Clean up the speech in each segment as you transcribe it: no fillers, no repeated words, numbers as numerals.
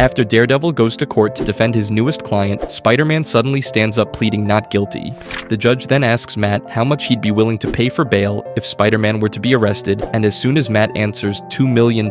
After Daredevil goes to court to defend his newest client, Spider-Man suddenly stands up pleading not guilty. The judge then asks Matt how much he'd be willing to pay for bail if Spider-Man were to be arrested, and as soon as Matt answers $2 million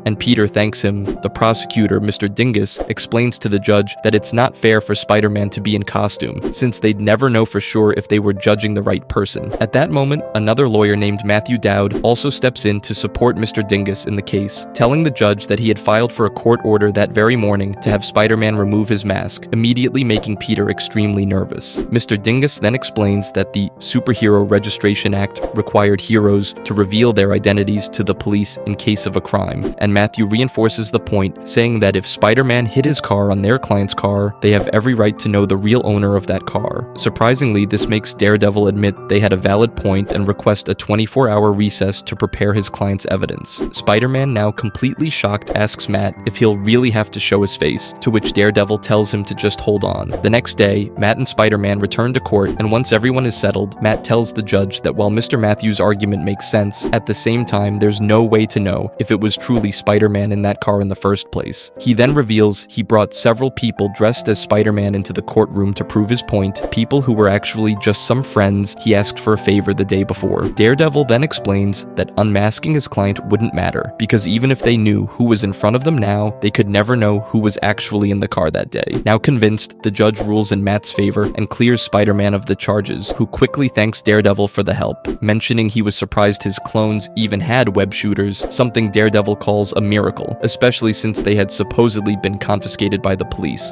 and Peter thanks him, the prosecutor, Mr. Dingus, explains to the judge that it's not fair for Spider-Man to be in costume, since they'd never know for sure if they were judging the right person. At that moment, another lawyer named Matthew Dowd also steps in to support Mr. Dingus in the case, telling the judge that he had filed for a court order that very morning to have Spider-Man remove his mask, immediately making Peter extremely nervous. Mr. Dingus then explains that the Superhero Registration Act required heroes to reveal their identities to the police in case of a crime, and Matthew reinforces the point, saying that if Spider-Man hid his car on their client's car, they have every right to know the real owner of that car. Surprisingly, this makes Daredevil admit they had a valid point and request a 24-hour recess to prepare his client's evidence. Spider-Man, now completely shocked, asks Matt if he'll really have to show his face, to which Daredevil tells him to just hold on. The next day, Matt and Spider-Man return to court, and once everyone is settled, Matt tells the judge that while Mr. Matthews' argument makes sense, at the same time there's no way to know if it was truly Spider-Man in that car in the first place. He then reveals he brought several people dressed as Spider-Man into the courtroom to prove his point, people who were actually just some friends he asked for a favor the day before. Daredevil then explains that unmasking his client wouldn't matter, because even if they knew who was in front of them now, they could never know who was actually in the car that day. Now convinced, the judge rules in Matt's favor and clears Spider-Man of the charges, who quickly thanks Daredevil for the help, mentioning he was surprised his clones even had web shooters, something Daredevil calls a miracle, especially since they had supposedly been confiscated by the police.